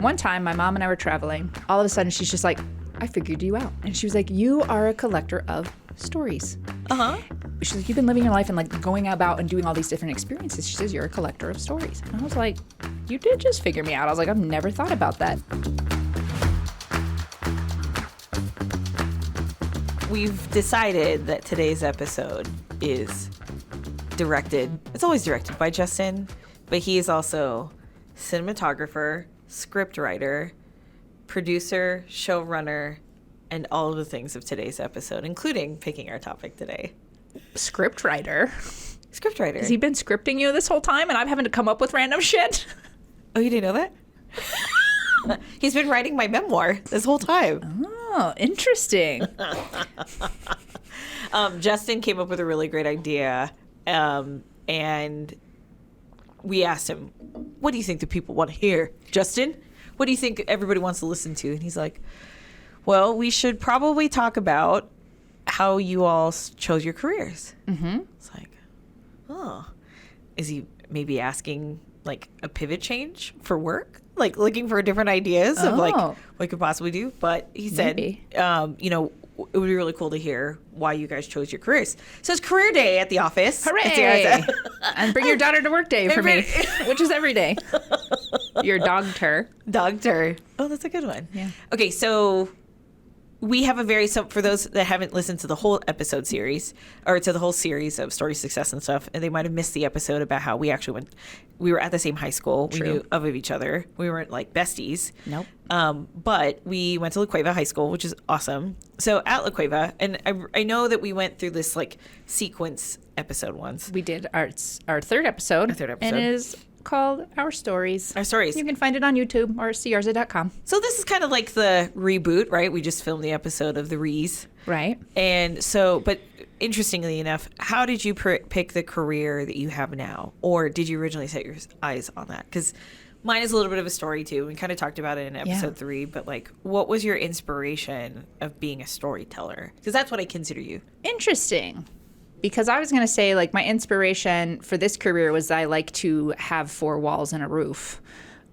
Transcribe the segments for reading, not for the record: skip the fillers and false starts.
One time, my mom and I were traveling. All of a sudden, she's just like, I figured you out. And she was like, you are a collector of stories. Uh-huh. She's like, you've been living your life and like going about and doing all these different experiences. She says, you're a collector of stories. And I was like, you did just figure me out. I was like, I've never thought about that. We've decided that today's episode is directed. It's always directed by Justin, but he is also cinematographer, script writer, producer, showrunner, and all of the things of today's episode, including picking our topic today. Script writer. Script writer. Has he been scripting you this whole time and I'm having to come up with random shit? Oh, you didn't know that? He's been writing my memoir this whole time. Oh, interesting. Justin came up with a really great idea, and we asked him, what do you think the people want to hear, Justin? What do you think everybody wants to listen to? And he's like, well, we should probably talk about how you all chose your careers. Mm-hmm. It's like, oh, is he maybe asking like a pivot change for work? Like looking for different ideas of like what we could possibly do. But he said, you know, it would be really cool to hear why you guys chose your careers. So it's career day at the office. Hooray! And bring your daughter to work day for me, which is every day. Your dogter. Dogter. Oh, that's a good one. Yeah. Okay, so we have so for those that haven't listened to the whole episode series or to the whole series of story success and stuff, and they might have missed the episode about how we actually we were at the same high school. True. We knew of each other. We weren't like besties. Nope. But we went to La Cueva High School, which is awesome. So at La Cueva, and I know that we went through this like sequence episode once. We did our third episode. Our third episode. And it is called Our Stories. Our Stories. You can find it on YouTube or Siarza.com. So this is kind of like the reboot, right? We just filmed the episode of the Rees. Right. And so, but interestingly enough, how did you pick the career that you have now? Or did you originally set your eyes on that? Because mine is a little bit of a story too. We kind of talked about it in episode 3, but like, what was your inspiration of being a storyteller? Because that's what I consider you. Interesting. Because I was going to say, like, my inspiration for this career was I like to have 4 walls and a roof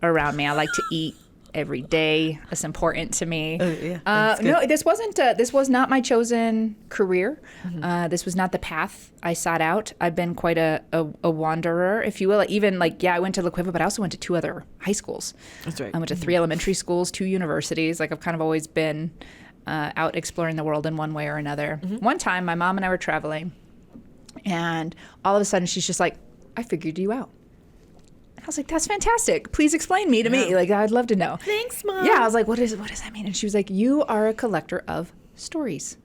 around me. I like to eat every day. That's important to me. No, this was not my chosen career. Mm-hmm. This was not the path I sought out. I've been quite a wanderer, if you will. Even like, I went to La Cueva, but I also went to 2 other high schools. That's right. I went to 3 elementary schools, 2 universities. Like, I've kind of always been out exploring the world in one way or another. Mm-hmm. One time, my mom and I were traveling, and all of a sudden, she's just like, I figured you out. I was like, that's fantastic. Please explain me to me. Like, I'd love to know. Thanks, Mom. Yeah, I was like, what does that mean? And she was like, you are a collector of stories.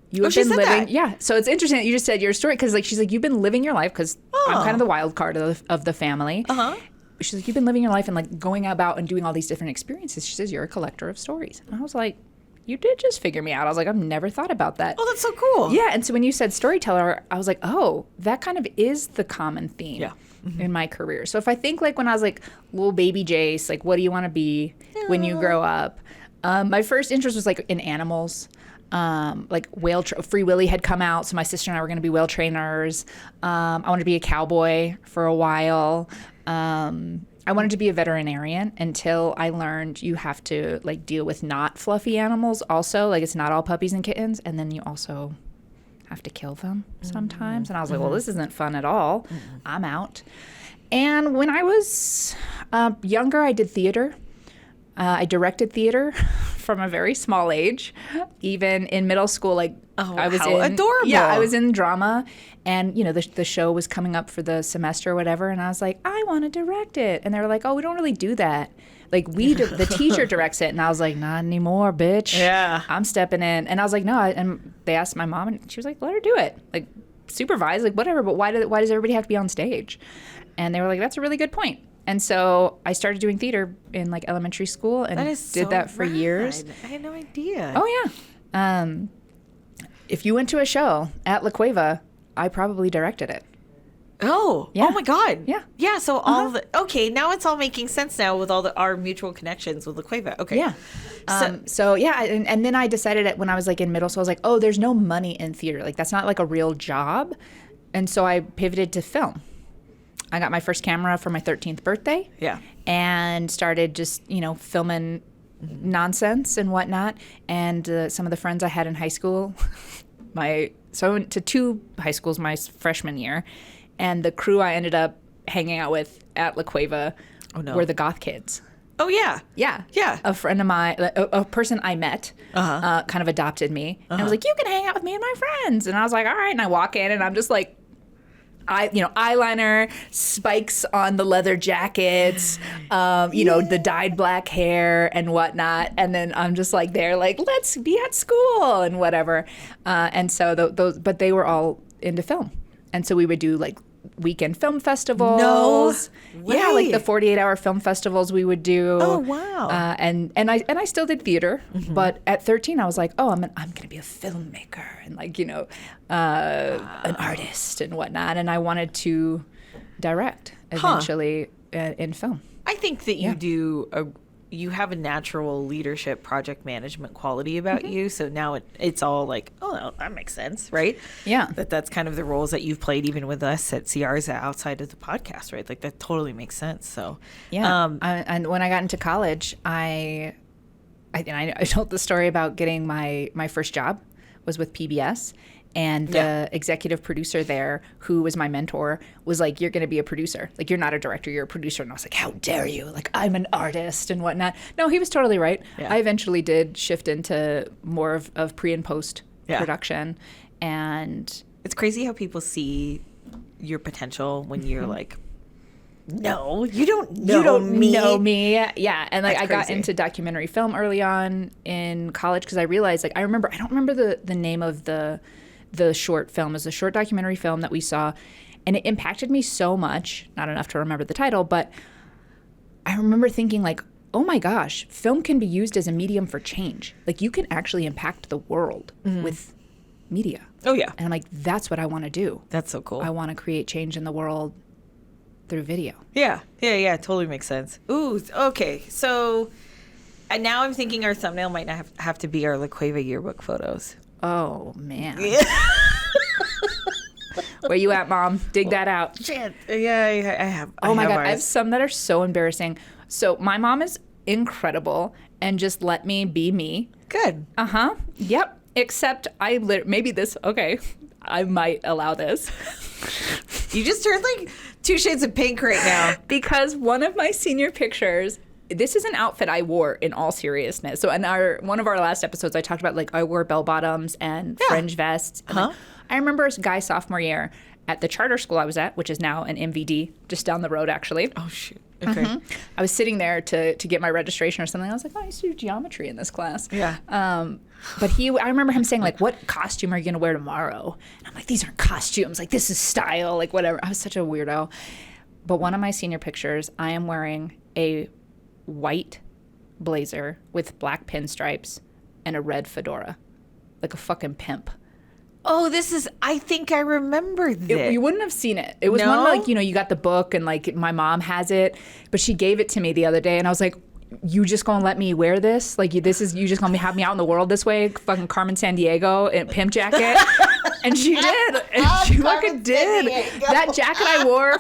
You have she been said living. that? Yeah. So it's interesting that you just said your story, because like she's like, you've been living your life, because I'm kind of the wild card of the family. Uh-huh. She's like, you've been living your life and like going about and doing all these different experiences. She says, you're a collector of stories. And I was like, you did just figure me out. I was like, I've never thought about that. Oh, that's so cool. Yeah. And so when you said storyteller, I was like, oh, that kind of is the common theme in my career. So if I think like when I was like little baby Jace, like, what do you want to be when you grow up? My first interest was like in animals. Like Free Willy had come out, so my sister and I were going to be whale trainers. I wanted to be a cowboy for a while. I wanted to be a veterinarian until I learned you have to like deal with not fluffy animals also. Like, it's not all puppies and kittens, and then you also have to kill them sometimes. And I was like, well, this isn't fun at all. I'm out. And when I was younger, I did theater. I directed theater from a very small age. Even in middle school, like I was adorable. Yeah, I was in drama, and you know the show was coming up for the semester or whatever, and I was like, I want to direct it, and they were like, oh, we don't really do that. Like the teacher directs it, and I was like, not anymore, bitch. Yeah, I'm stepping in, and I was like, no. And they asked my mom, and she was like, let her do it, like supervise, like whatever. But why does everybody have to be on stage? And they were like, that's a really good point. And so I started doing theater in like elementary school and did that for years. I had no idea. Oh yeah. If you went to a show at La Cueva, I probably directed it. Oh, yeah. Oh my God. Yeah. Yeah. So okay, now it's all making sense now with all our mutual connections with La Cueva. Okay. Yeah. So yeah. And then I decided when I was like in middle school, I was like, oh, there's no money in theater. Like, that's not like a real job. And so I pivoted to film. I got my first camera for my 13th birthday. Yeah. And started just, filming nonsense and whatnot. And some of the friends I had in high school, so I went to 2 high schools my freshman year. And the crew I ended up hanging out with at La Cueva were the goth kids. Oh, yeah. Yeah. Yeah. A friend of mine, a person I met, kind of adopted me. And I was like, you can hang out with me and my friends. And I was like, all right. And I walk in and I'm just like, eyeliner, spikes on the leather jackets, the dyed black hair and whatnot. And then I'm just like there, like, let's be at school and whatever. And so but they were all into film. And so we would do like weekend film festivals. No way. Yeah, like the 48-hour film festivals we would do. Oh, wow. And I still did theater, but at 13 I was like, oh, I'm going to be a filmmaker and like, an artist and whatnot. And I wanted to direct eventually in film. I think that you have a natural leadership, project management quality about you. So now it's all like, oh, that makes sense, right? Yeah. That's kind of the roles that you've played even with us at Siarza outside of the podcast, right? Like that totally makes sense. So yeah. And when I got into college, I told the story about getting my first job was with PBS. And the executive producer there, who was my mentor, was like, you're going to be a producer. Like, you're not a director, you're a producer. And I was like, how dare you? Like, I'm an artist and whatnot. No, he was totally right. Yeah. I eventually did shift into more of pre and post production. And it's crazy how people see your potential when you're like, no, you don't know me. Yeah. And like, I got into documentary film early on in college because I realized, like, I don't remember the name of the short film. It was a short documentary film that we saw, and it impacted me so much, not enough to remember the title, but I remember thinking like, oh my gosh, film can be used as a medium for change. Like, you can actually impact the world with media. Oh yeah. And I'm like, that's what I want to do. That's so cool. I want to create change in the world through video. Yeah. Totally makes sense. Ooh, okay. So and now I'm thinking our thumbnail might not have to be our La Cueva yearbook photos. Oh, man. Yeah. Where you at, Mom? Dig that out. Shit. Yeah, I have. Oh, my God. I have some that are so embarrassing. So my mom is incredible and just let me be me. Good. Uh-huh. Yep. Except I might allow this. You just turned like 2 shades of pink right now. Because one of my senior pictures, this is an outfit I wore in all seriousness. So in one of our last episodes, I talked about like I wore bell bottoms and fringe vests. And like, I remember a guy sophomore year at the charter school I was at, which is now an MVD, just down the road actually. Oh shoot. Okay. I was sitting there to get my registration or something. I was like, oh, I used to do geometry in this class. Yeah. But I remember him saying like, what costume are you going to wear tomorrow? And I'm like, these aren't costumes. Like, this is style, like whatever. I was such a weirdo. But one of my senior pictures, I am wearing a white blazer with black pinstripes and a red fedora, like a fucking pimp. Oh, I think I remember this. You wouldn't have seen it. It was one like, you got the book and like my mom has it, but she gave it to me the other day and I was like, you just gonna let me wear this? Like, you just gonna have me out in the world this way? Fucking Carmen Sandiego in a pimp jacket? And she did. And she fucking did. That jacket I wore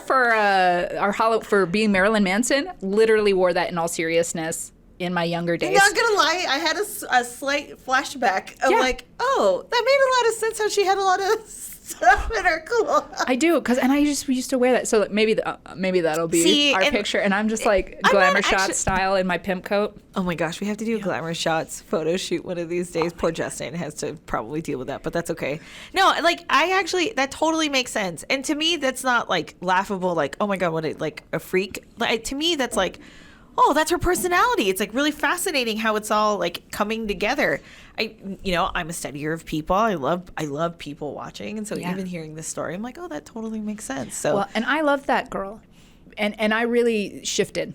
for being Marilyn Manson, literally wore that in all seriousness in my younger days. Not gonna lie, I had a slight flashback of like, oh, that made a lot of sense how she had a lot of stuff in her clothes. I do, and I used to wear that. So maybe that'll be our picture. And I'm just like glamour shot style in my pimp coat. Oh my gosh, we have to do a glamour shots photo shoot one of these days. Poor Justin has to probably deal with that, but that's okay. No, like that totally makes sense. And to me, that's not like laughable. Like, oh my God, like a freak. Like, to me, that's like, oh, that's her personality. It's like really fascinating how it's all like coming together. I'm a studier of people. I love people watching. And so even hearing this story, I'm like, oh, that totally makes sense. So, well, and I love that girl. And I really shifted.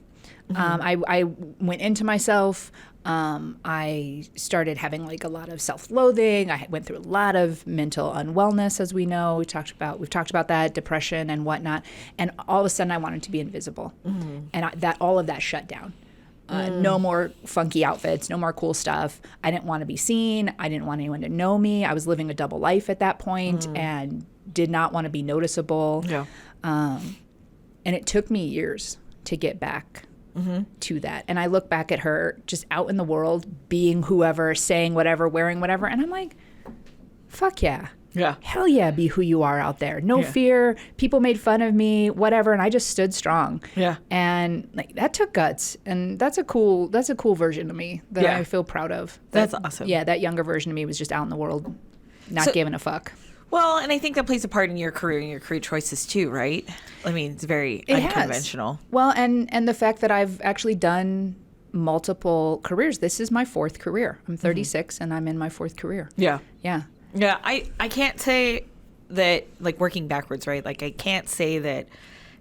I went into myself. I started having like a lot of self-loathing. I went through a lot of mental unwellness, as we know. We've talked about that, depression and whatnot. And all of a sudden I wanted to be invisible. And all of that shut down. No more funky outfits, no more cool stuff. I didn't want to be seen. I didn't want anyone to know me. I was living a double life at that point and did not want to be noticeable. Yeah. And it took me years to get back to that. And I look back at her just out in the world, being whoever, saying whatever, wearing whatever. And I'm like, fuck yeah. Yeah. Hell yeah, be who you are out there. No fear. People made fun of me, whatever. And I just stood strong. Yeah. And like that took guts. And that's a cool version of me that I feel proud of. That's awesome. Yeah, that younger version of me was just out in the world, not giving a fuck. Well, and I think that plays a part in your career and your career choices too, right? I mean, it's very unconventional. Well, and the fact that I've actually done multiple careers. This is my fourth career. I'm 36 and I'm in my fourth career. Yeah. Yeah. Yeah, I can't say that, like, working backwards, right? Like, I can't say that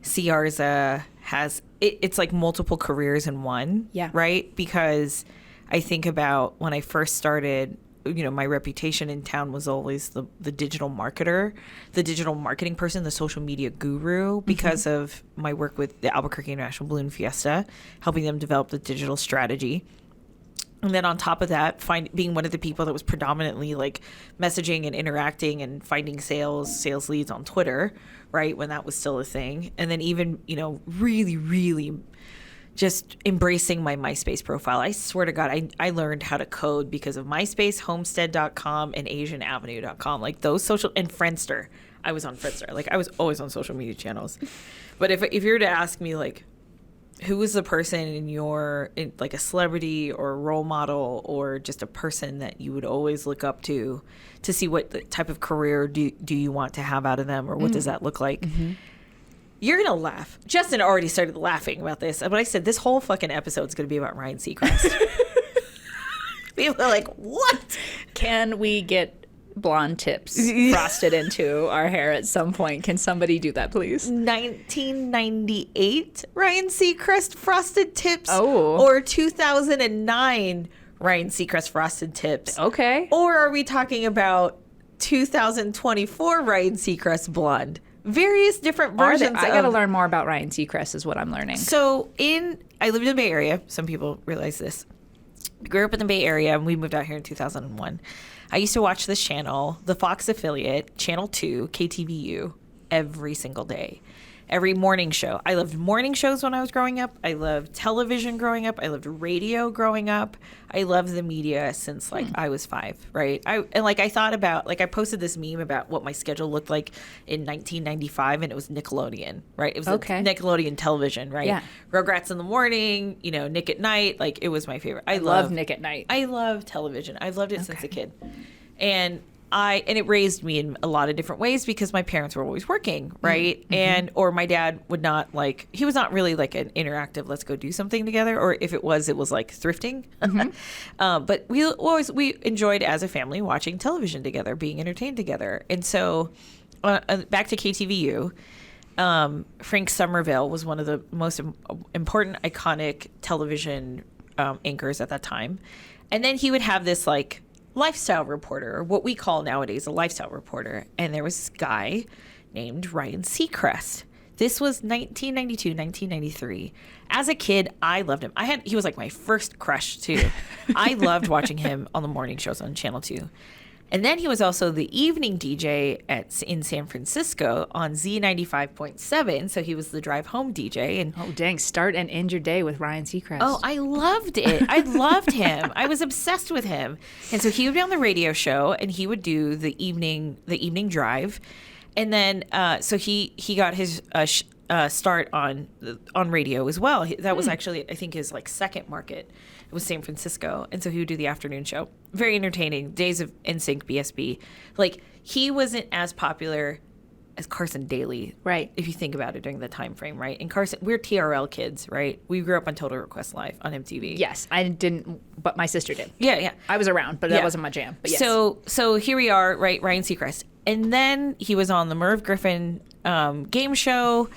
Siarza has, it's like multiple careers in one, right? Because I think about when I first started, you know, my reputation in town was always the digital marketer, the digital marketing person, the social media guru, because of my work with the Albuquerque International Balloon Fiesta, helping them develop the digital strategy. And then on top of that, being one of the people that was predominantly like messaging and interacting and finding sales leads on Twitter, right, when that was still a thing. And then even, you know, really, really just embracing my MySpace profile. I swear to God, I learned how to code because of MySpace, Homestead.com, and AsianAvenue.com. Like those social, and Friendster. I was on Friendster. Like I was always on social media channels. But if you were to ask me, like, who was the person in like a celebrity or a role model or just a person that you would always look up to see what the type of career do you want to have out of them, or what does that look like? You're going to laugh. Justin already started laughing about this. But I said this whole fucking episode is going to be about Ryan Seacrest. People are like, what? Can we get blonde tips frosted into our hair at some point? Can somebody do that, please? 1998 Ryan Seacrest frosted tips. Oh. Or 2009 Ryan Seacrest frosted tips. Okay. Or are we talking about 2024 Ryan Seacrest blonde? Various different versions. I got to learn more about Ryan Seacrest is what I'm learning. So I lived in the Bay Area. Some people realize this. I grew up in the Bay Area and we moved out here in 2001. I used to watch this channel, the Fox affiliate, Channel 2, KTVU, every single day. Every morning show. I loved morning shows when I was growing up. I loved television growing up. I loved radio growing up. I loved the media since like I was 5, right? I thought about, like, I posted this meme about what my schedule looked like in 1995, and it was Nickelodeon, right? It was Nickelodeon television, right? Yeah. Rugrats in the morning, you know, Nick at Night. Like, it was my favorite. I love Nick at Night. I love television. I've loved it since a kid. And it raised me in a lot of different ways because my parents were always working, right? Or my dad would not, like, he was not really like an interactive, let's go do something together. Or if it was like thrifting. But we enjoyed as a family watching television together, being entertained together. And so back to KTVU, Frank Somerville was one of the most important, iconic television anchors at that time. And then he would have this like lifestyle reporter, or what we call nowadays a lifestyle reporter. And there was this guy named Ryan Seacrest. This was 1992, 1993. As a kid, I loved him. He was like my first crush too. I loved watching him on the morning shows on Channel 2. And then he was also the evening DJ in San Francisco on Z95.7. So he was the drive home DJ. And oh, dang. Start and end your day with Ryan Seacrest. Oh, I loved it. I loved him. I was obsessed with him. And so he would be on the radio show and he would do the evening drive. And then so he got his start on radio as well. That was actually, I think, his like second market. It was San Francisco. And so he would do the afternoon show. Very entertaining. Days of NSYNC, BSB. Like, he wasn't as popular as Carson Daly. Right. If you think about it during the time frame, right? And Carson, we're TRL kids, right? We grew up on Total Request Live on MTV. Yes. I didn't, but my sister did. Yeah. I was around, but that wasn't my jam. But yes. So here we are, right? Ryan Seacrest. And then he was on the Merv Griffin game show,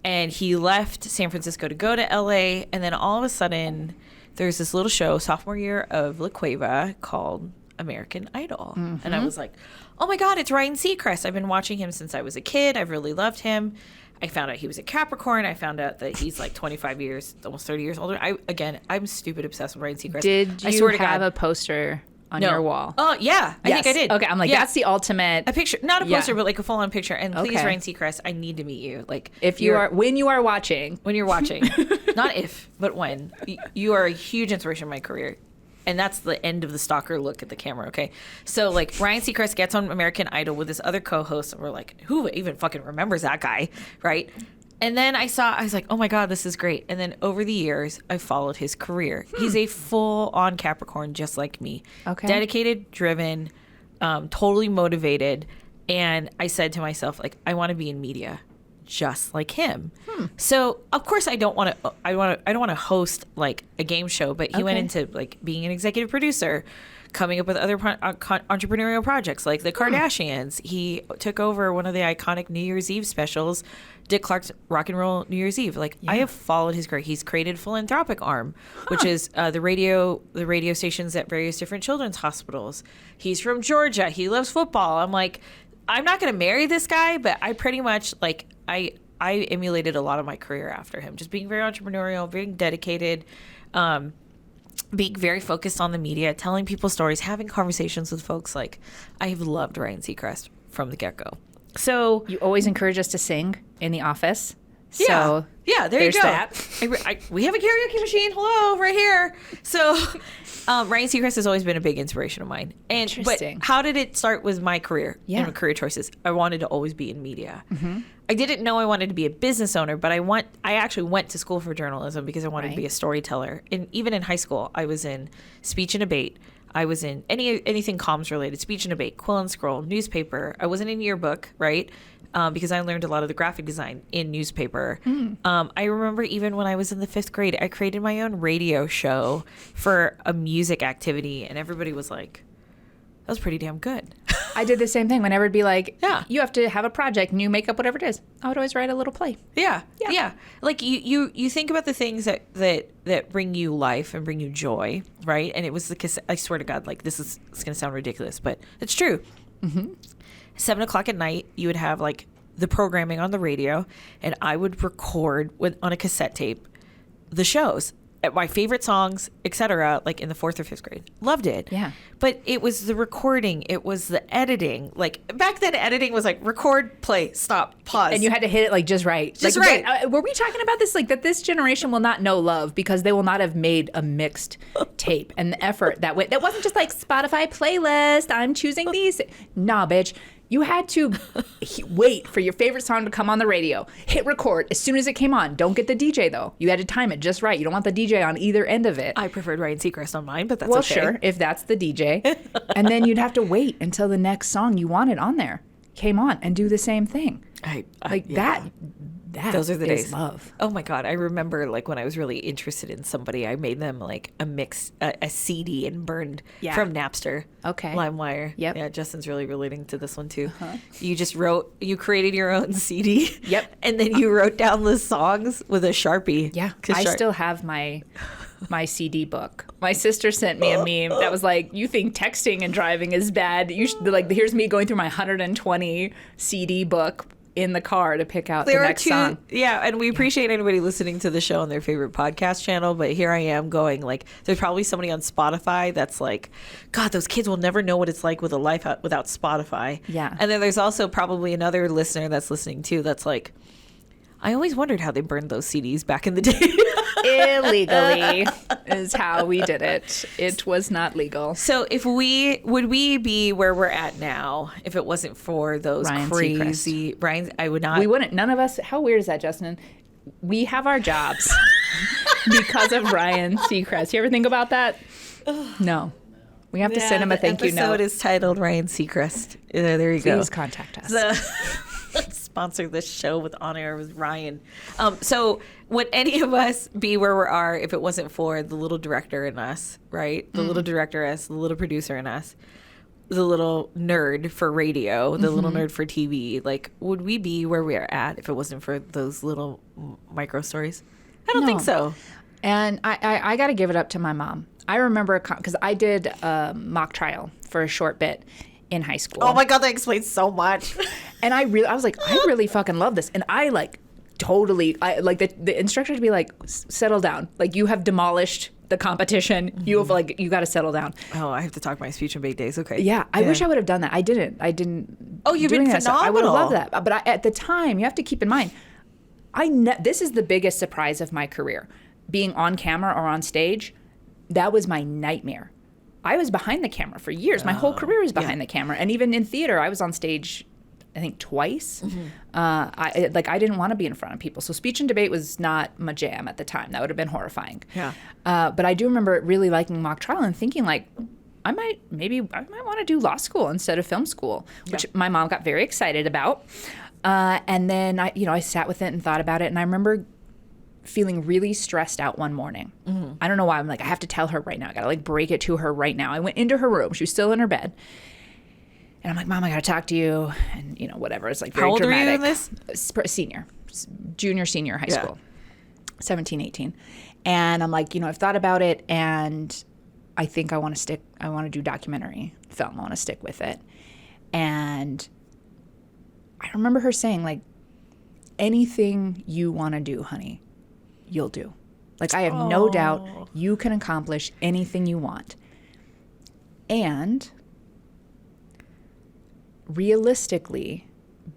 and he left San Francisco to go to LA. And then all of a sudden, there's this little show, sophomore year of La Cueva, called American Idol. And I was like, oh my God, it's Ryan Seacrest. I've been watching him since I was a kid. I've really loved him. I found out he was a Capricorn. I found out that he's like 25 years, almost 30 years older. I'm stupid obsessed with Ryan Seacrest. Did you have a poster on your wall. Oh, yeah. I think I did. Okay, I'm like, that's the ultimate. A picture, not a poster, but like a full-on picture. And please, Ryan Seacrest, I need to meet you. Like, when you are watching. When you're watching. Not if, but when. You are a huge inspiration in my career. And that's the end of the stalker look at the camera, okay? So, like, Ryan Seacrest gets on American Idol with this other co-host, and we're like, who even fucking remembers that guy, right? And then I was like, oh my God, this is great. And then over the years, I followed his career. He's a full-on Capricorn, just like me. Okay. Dedicated, driven, totally motivated. And I said to myself, like, I want to be in media just like him. So of course I don't want to host like a game show, but he went into like being an executive producer, coming up with other entrepreneurial projects like the Kardashians. He took over one of the iconic New Year's Eve specials, Dick Clark's Rock and Roll New Year's Eve. Like I have followed his career. He's created Philanthropic Arm, which is the radio stations at various different children's hospitals. He's from Georgia. He loves football. I'm like, I'm not going to marry this guy, but I pretty much like I emulated a lot of my career after him, just being very entrepreneurial, being dedicated, being very focused on the media, telling people stories, having conversations with folks. Like I have loved Ryan Seacrest from the get-go. So you always encourage us to sing in the office. Yeah, so there you go. That. We have a karaoke machine. Hello, right here. So Ryan Seacrest has always been a big inspiration of mine. But how did it start with my career and career choices? I wanted to always be in media. Mm-hmm. I didn't know I wanted to be a business owner, but I actually went to school for journalism because I wanted to be a storyteller. And even in high school, I was in speech and debate. I was in anything comms related, speech and debate, Quill and Scroll, newspaper. I wasn't in yearbook, right? Because I learned a lot of the graphic design in newspaper. I remember even when I was in the 5th grade, I created my own radio show for a music activity, and everybody was like, that was pretty damn good. I did the same thing. Whenever it'd be like, you have to have a project and you make up whatever it is. I would always write a little play. Yeah. Like you think about the things that bring you life and bring you joy, right? And it was the cassette. I swear to God, like it's going to sound ridiculous, but it's true. 7:00 at night, you would have like the programming on the radio, and I would record on a cassette tape the shows. My favorite songs, etc., like in the 4th or 5th grade. Loved it. Yeah. But it was the recording. It was the editing. Like back then, editing was like record, play, stop, pause. And you had to hit it like just right. Just like, right. Were we talking about this? Like that this generation will not know love because they will not have made a mixed tape and the effort that went. That wasn't just like Spotify playlist. I'm choosing these. Nah, bitch. You had to wait for your favorite song to come on the radio. Hit record as soon as it came on. Don't get the DJ, though. You had to time it just right. You don't want the DJ on either end of it. I preferred Ryan Seacrest on mine, but that's okay. Well, sure, if that's the DJ. And then you'd have to wait until the next song you wanted on there came on and do the same thing. Those are the days. Love. Oh my God. I remember like when I was really interested in somebody, I made them like a CD and burned from Napster. Okay. LimeWire. Yep. Yeah. Justin's really relating to this one too. You created your own CD. Yep. And then you wrote down the songs with a Sharpie. Yeah. I still have my CD book. My sister sent me a meme that was like, you think texting and driving is bad. You should, like, here's me going through my 120 CD book in the car to pick out the next song. Yeah, and we appreciate anybody listening to the show on their favorite podcast channel, but here I am going like, there's probably somebody on Spotify that's like, God, those kids will never know what it's like with a life without Spotify. Yeah. And then there's also probably another listener that's listening too that's like, I always wondered how they burned those CDs back in the day. Illegally is how we did it. It was not legal. So would we be where we're at now if it wasn't for those Ryan crazy Seacrest. Ryan? I would not. We wouldn't. None of us. How weird is that, Justin? We have our jobs because of Ryan Seacrest. You ever think about that? No. We have to send him a thank you note. The episode is titled Ryan Seacrest. There you go. Please contact us. Sponsor this show with On Air with Ryan. So would any of us be where we are if it wasn't for the little director in us, right? The little director in us, the little producer in us, the little nerd for radio, the little nerd for TV. Like, would we be where we are at if it wasn't for those little micro stories? I don't think so. And I got to give it up to my mom. I remember because I did a mock trial for a short bit in high school. Oh my God, that explains so much. And I was like, I really fucking love this. And I like totally, the instructor to be like, settle down. Like you have demolished the competition. Mm-hmm. You have like, you got to settle down. Oh, I have to talk my speech and bake days. Okay. Yeah. I wish I would have done that. I didn't. Oh, you've been phenomenal. I would have loved that. But at the time, you have to keep in mind, this is the biggest surprise of my career. Being on camera or on stage, that was my nightmare. I was behind the camera for years. My whole career was behind the camera. And even in theater, I was on stage, I think, twice. Mm-hmm. I didn't want to be in front of people. So speech and debate was not my jam at the time. That would have been horrifying. Yeah. But I do remember really liking mock trial and thinking like, I might want to do law school instead of film school, which my mom got very excited about. And then I sat with it and thought about it. And I remember feeling really stressed out one morning. Mm-hmm. I don't know why. I'm like, I have to tell her right now. I got to like break it to her right now. I went into her room. She was still in her bed. And I'm like, Mom, I got to talk to you. And, whatever. It's like very dramatic. How old were you in this? Junior, senior high school. 17, 18. And I'm like, I've thought about it and I think I want to do documentary film. I want to stick with it. And I remember her saying like, anything you want to do, honey, you'll do. Like, I have no doubt you can accomplish anything you want. And realistically,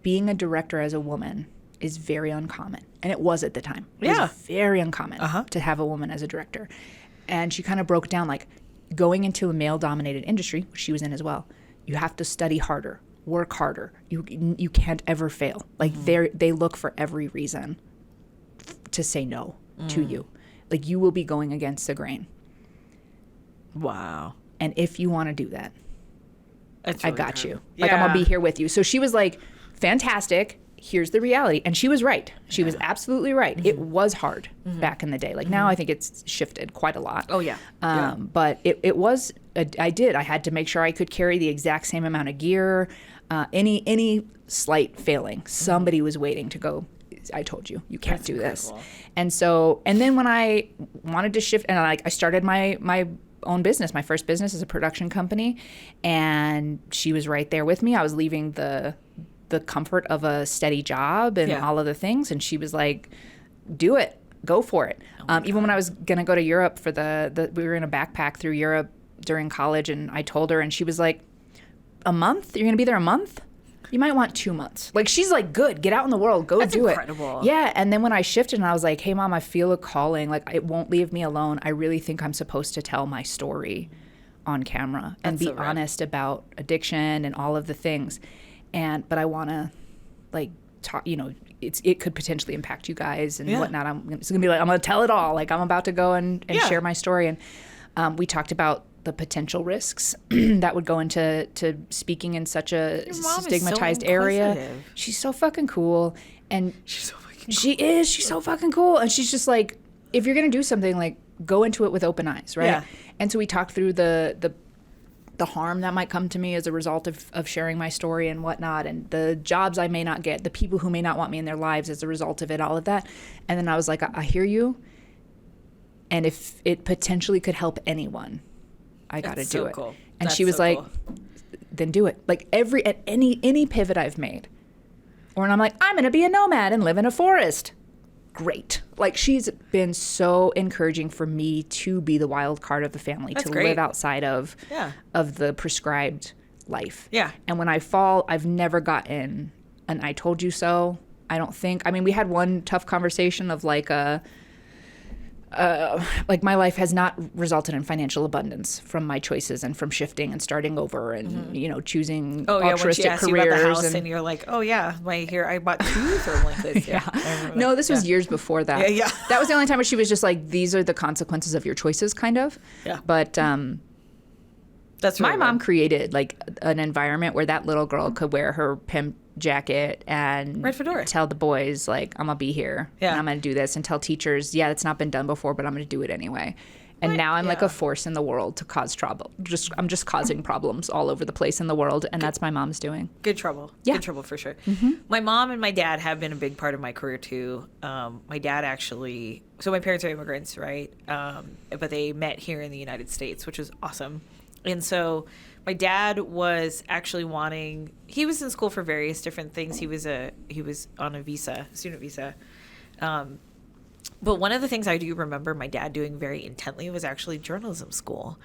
being a director as a woman is very uncommon. And it was at the time. It was very uncommon to have a woman as a director. And she kind of broke down, like, going into a male-dominated industry, which she was in as well, you have to study harder, work harder. You can't ever fail. Like, they look for every reason to say no to you. Like, you will be going against the grain. Wow. And if you want to do that, That's I really got true. you. Like, I'm going to be here with you. So she was like, fantastic. Here's the reality. And she was right. She was absolutely right. Mm-hmm. It was hard back in the day. Like, now I think it's shifted quite a lot. Oh, yeah. But it was, I had to make sure I could carry the exact same amount of gear. Any slight failing, somebody was waiting to go, I told you, you can't do this. And then when I wanted to shift, and I started my own business, my first business as a production company, and she was right there with me. I was leaving the comfort of a steady job and all of the things, and she was like, do it, go for it. Even when I was gonna go to Europe for we were in a backpack through Europe during college, and I told her, and she was like, a month? You're gonna be there a month? You might want 2 months. Like, she's like, good, get out in the world, go do it. That's incredible. Yeah, and then when I shifted and I was like, hey, Mom, I feel a calling. Like, it won't leave me alone. I really think I'm supposed to tell my story on camera and be honest about addiction and all of the things. But I want to, like, talk, it could potentially impact you guys and whatnot. It's going to be like, I'm going to tell it all. Like, I'm about to go and share my story. And we talked about the potential risks that would go into speaking in such a stigmatized area. She's so fucking cool. And she's so fucking cool. And she's just like, if you're going to do something, like, go into it with open eyes, right? Yeah. And so we talked through the harm that might come to me as a result of sharing my story and whatnot, and the jobs I may not get, the people who may not want me in their lives as a result of it, all of that. And then I was like, I hear you. And if it potentially could help anyone, I got to do it. Cool. And she was like, then do it. Like, any pivot I've made, or when I'm like, I'm going to be a nomad and live in a forest. Great. Like, she's been so encouraging for me to be the wild card of the family, live outside of the prescribed life. Yeah. And when I fall, I've never gotten an I told you so. I don't think. I mean, we had one tough conversation of like like, my life has not resulted in financial abundance from my choices and from shifting and starting over and choosing altruistic careers. You about the house and you're like, I bought 2 thermal this. No, this was years before that. Yeah. That was the only time where she was just like, these are the consequences of your choices, kind of. Yeah. But that's really my mom created like an environment where that little girl could wear her pimp jacket and tell the boys, like, I'm gonna be here and I'm gonna do this, and tell teachers, it's not been done before, but I'm gonna do it anyway. And now I'm like a force in the world to cause trouble. I'm just causing problems all over the place in the world, and that's my mom's doing. Good trouble. Yeah. Good trouble for sure. Mm-hmm. My mom and my dad have been a big part of my career too. My dad actually, so my parents are immigrants, right? But they met here in the United States, which was awesome. And so my dad was actually he was in school for various different things. He was on a student visa. But one of the things I do remember my dad doing very intently was actually journalism school.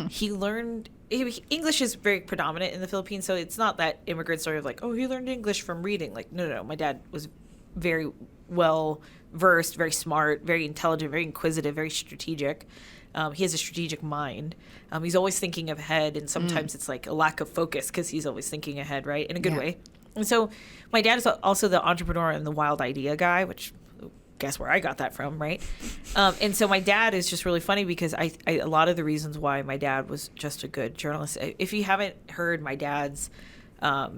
He learned English is very predominant in the Philippines, so it's not that immigrant story of like, oh, he learned English from reading. Like, no. My dad was very well versed, very smart, very intelligent, very inquisitive, very strategic. He has a strategic mind. He's always thinking ahead, and sometimes it's like a lack of focus because he's always thinking ahead, right? In a good way. And so my dad is also the entrepreneur and the wild idea guy, which guess where I got that from, right? And so my dad is just really funny because I a lot of the reasons why my dad was just a good journalist. If you haven't heard my dad's, I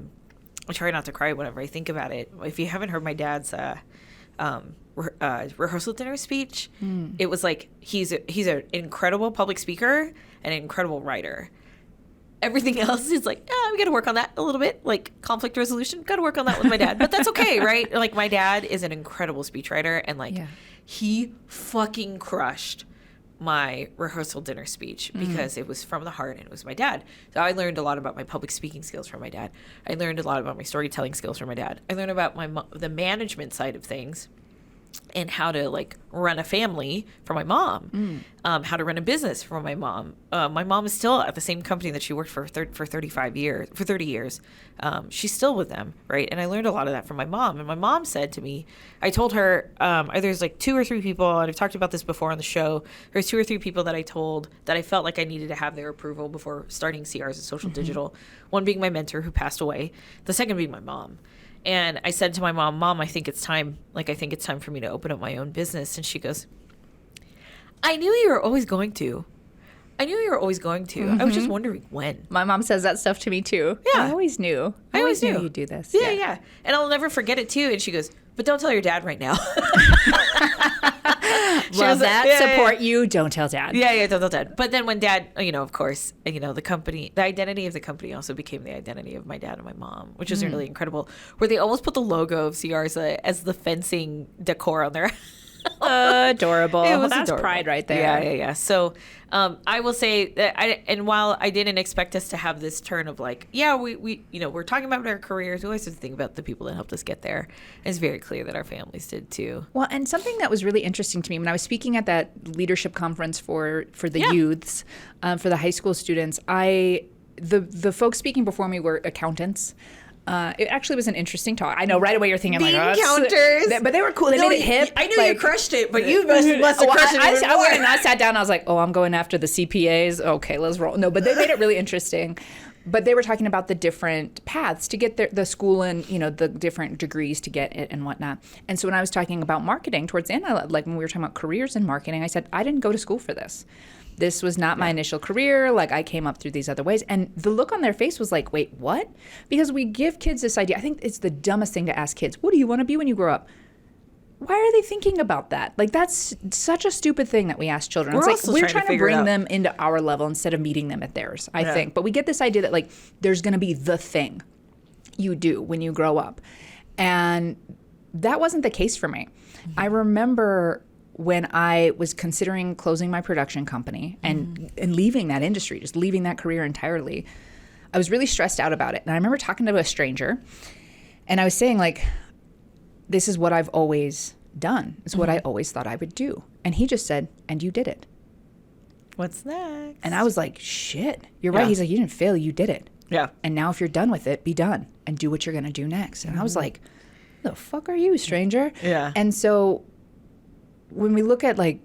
try not to cry whenever I think about it. If you haven't heard my dad's rehearsal dinner speech, it was like he's an incredible public speaker and an incredible writer. Everything else is like, we got to work on that a little bit. Like conflict resolution, got to work on that with my dad. But that's okay, right? Like my dad is an incredible speechwriter, and like he fucking crushed my rehearsal dinner speech because it was from the heart and it was my dad. So I learned a lot about my public speaking skills from my dad. I learned a lot about my storytelling skills from my dad. I learned about the management side of things and how to like run a family from my mom, how to run a business from my mom. My mom is still at the same company that she worked for 30 years. She's still with them, right? And I learned a lot of that from my mom. And my mom said to me, I told her, there's like 2 or 3 people, and I've talked about this before on the show. There's 2 or 3 people that I told that I felt like I needed to have their approval before starting Siarza Social Digital. One being my mentor who passed away. The second being my mom. And I said to my mom, I think it's time for me to open up my own business. And she goes, I knew you were always going to. I was just wondering when. My mom says that stuff to me too. Yeah. I always knew. I always knew you'd do this. Yeah. And I'll never forget it too. And she goes, but don't tell your dad right now. Love that. Support you. Don't tell dad. Yeah, don't tell dad. But then when dad, of course, the identity of the company also became the identity of my dad and my mom, which is really incredible, where they almost put the logo of Siarza as the fencing decor on their adorable. That's adorable. Pride right there. Yeah. So I will say that while I didn't expect us to have this turn of like, we're talking about our careers, we always have to think about the people that helped us get there. And it's very clear that our families did too. Well, and something that was really interesting to me when I was speaking at that leadership conference for the youths, for the high school students, the folks speaking before me were accountants. It actually was an interesting talk. I know right away you're thinking the encounters, but they were cool. They made it hip. I knew you crushed it, but you must have crushed it. I went and I sat down. I was like, I'm going after the CPAs. Okay, let's roll. No, but they made it really interesting. But they were talking about the different paths to get the school and the different degrees to get it and whatnot. And so when I was talking about marketing towards the end, like when we were talking about careers in marketing, I said I didn't go to school for this. This was not my initial career. Like I came up through these other ways. And the look on their face was like, wait, what? Because we give kids this idea. I think it's the dumbest thing to ask kids. What do you want to be when you grow up? Why are they thinking about that? Like that's such a stupid thing that we ask children. We're trying to bring them into our level instead of meeting them at theirs, I think. But we get this idea that like there's going to be the thing you do when you grow up. And that wasn't the case for me. I remember when I was considering closing my production company and leaving that industry, just leaving that career entirely, I was really stressed out about it. And I remember talking to a stranger and I was saying like, this is what I've always done. It's what I always thought I would do. And he just said, and you did it. What's next? And I was like, shit, you're right. He's like, you didn't fail, you did it. Yeah. And now if you're done with it, be done and do what you're going to do next. And I was like, the fuck are you, stranger? Yeah. And so when we look at like,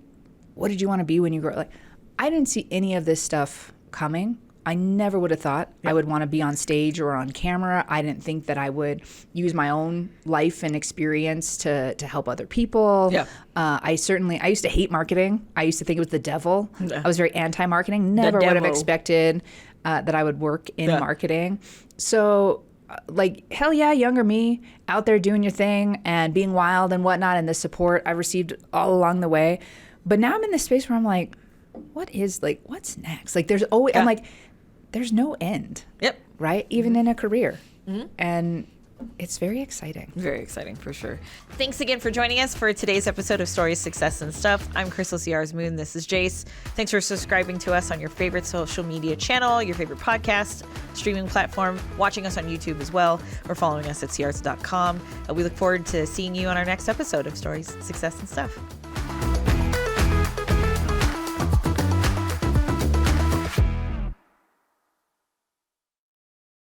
what did you want to be when you grow up? Like, I didn't see any of this stuff coming. I never would have thought I would want to be on stage or on camera. I didn't think that I would use my own life and experience to help other people. Yeah. I used to hate marketing. I used to think it was the devil. Yeah. I was very anti-marketing. Never would have expected that I would work in marketing. So like, hell yeah, younger me out there doing your thing and being wild and whatnot, and the support I received all along the way. But now I'm in this space where I'm like, what's next? Like there's always, I'm like, there's no end. Yep. Right? Even in a career. And it's very exciting. Very exciting, for sure. Thanks again for joining us for today's episode of Stories, Success, and Stuff. I'm Kristelle Siarza Moon. This is Jace. Thanks for subscribing to us on your favorite social media channel, your favorite podcast, streaming platform, watching us on YouTube as well, or following us at siarza.com. We look forward to seeing you on our next episode of Stories, Success, and Stuff.